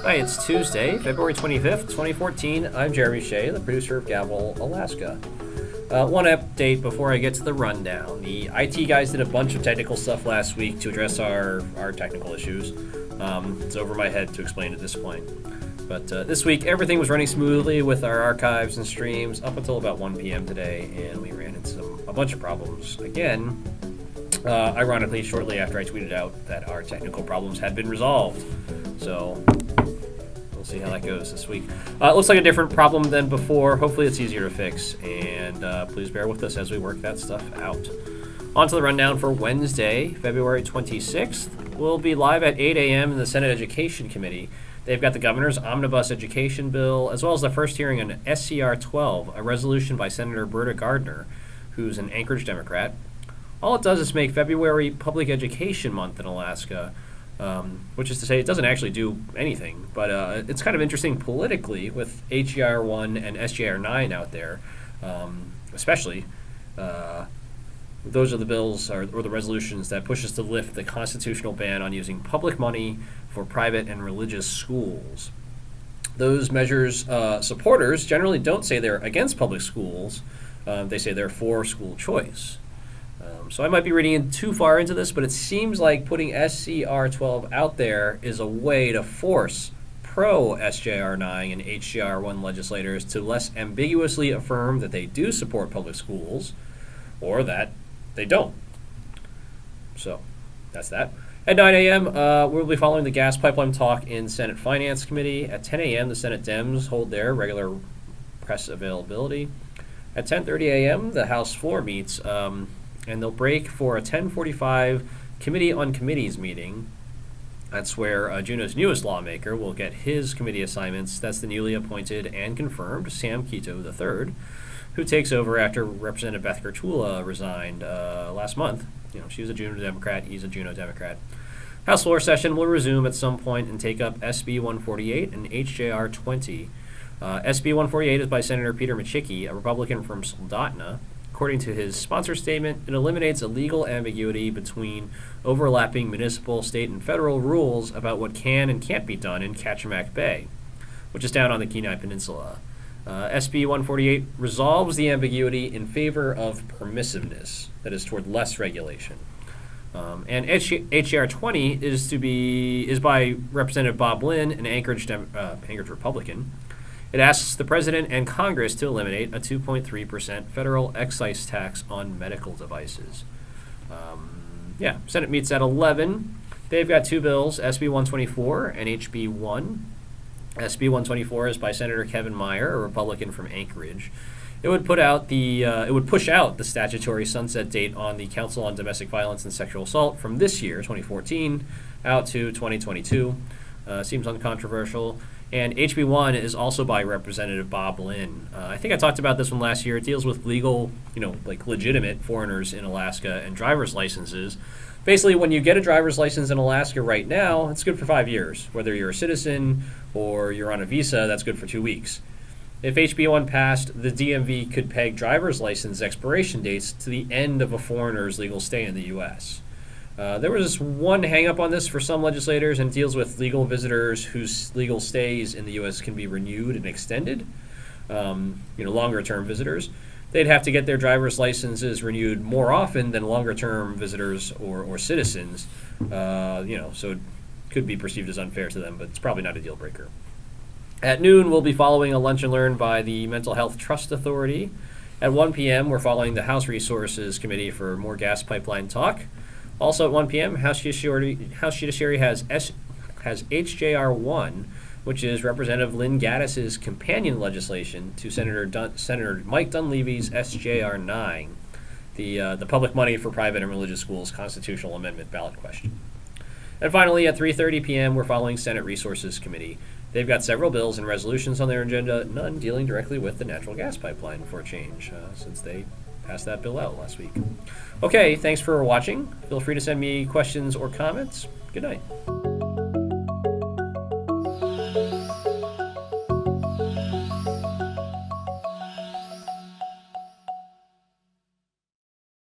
Hi, it's Tuesday, February 25th, 2014. I'm Jeremy Shea, the producer of Gavel, Alaska. One update before I get to the rundown. The IT guys did a bunch of technical stuff last week to address our technical issues. It's over my head to explain at this point. But this week, everything was running smoothly with our archives and streams up until about 1 p.m. today, and we ran into a bunch of problems again. Ironically, shortly after I tweeted out that our technical problems had been resolved. So we'll see how that goes this week. It looks like a different problem than before. Hopefully it's easier to fix, and please bear with us as we work that stuff out. On to the rundown for Wednesday, February 26th. We'll be live at 8 a.m. in the Senate Education Committee. They've got the governor's omnibus education bill, as well as the first hearing on SCR 12, a resolution by Senator Berta Gardner, who's an Anchorage Democrat. All it does is make February Public Education Month in Alaska, which is to say it doesn't actually do anything, but it's kind of interesting politically with HJR 1 and SJR 9 out there, especially. Those are the bills or the resolutions that push us to lift the constitutional ban on using public money for private and religious schools. Those measures' supporters generally don't say they're against public schools. They say they're for school choice. So I might be reading in too far into this, but it seems like putting SCR 12 out there is a way to force pro-SJR 9 and HJR 1 legislators to less ambiguously affirm that they do support public schools or that they don't. So that's that. At 9 a.m., we'll be following the gas pipeline talk in Senate Finance Committee. At 10 a.m., the Senate Dems hold their regular press availability. At 10:30 a.m., the House floor meets, and they'll break for a 10:45 Committee on Committees meeting. That's where Juneau's newest lawmaker will get his committee assignments. That's the newly appointed and confirmed Kito III, who takes over after Representative Berta Gardner resigned last month. You know, she was a Juneau Democrat, he's a Juneau Democrat. House floor session will resume at some point and take up SB 148 and HJR 20. SB 148 is by Senator Peter Micciche, a Republican from Soldotna. According to his sponsor statement, it eliminates a legal ambiguity between overlapping municipal, state, and federal rules about what can and can't be done in Kachemak Bay, which is down on the Kenai Peninsula. SB 148 resolves the ambiguity in favor of permissiveness, that is, toward less regulation. And HJR 20 is by Representative Bob Lynn, an Anchorage Republican. It asks the President and Congress to eliminate a 2.3% federal excise tax on medical devices. Senate meets at 11. They've got two bills, SB 124 and HB 1. SB 124 is by Senator Kevin Meyer, a Republican from Anchorage. It would push out the statutory sunset date on the Council on Domestic Violence and Sexual Assault from this year, 2014, out to 2022. Seems uncontroversial. And HB 1 is also by Representative Bob Lynn. I think I talked about this one last year. It deals with legal, like legitimate foreigners in Alaska and driver's licenses. Basically, when you get a driver's license in Alaska right now, it's good for 5 years. Whether you're a citizen or you're on a visa, that's good for 2 weeks. If HB 1 passed, the DMV could peg driver's license expiration dates to the end of a foreigner's legal stay in the U.S. There was one hang-up on this for some legislators, and deals with legal visitors whose legal stays in the U.S. can be renewed and extended, longer-term visitors. They'd have to get their driver's licenses renewed more often than longer-term visitors or citizens, so it could be perceived as unfair to them, but it's probably not a deal breaker. At noon, we'll be following a lunch and learn by the Mental Health Trust Authority. At 1 p.m., we're following the House Resources Committee for more gas pipeline talk. Also at 1 p.m., House Judiciary has HJR 1, which is Representative Lynn Gaddis's companion legislation to Senator Mike Dunleavy's SJR 9, the public money for private and religious schools constitutional amendment ballot question. And finally, at 3:30 p.m., we're following Senate Resources Committee. They've got several bills and resolutions on their agenda, none dealing directly with the natural gas pipeline for a change, since they passed that bill out last week. Okay, thanks for watching. Feel free to send me questions or comments. Good night.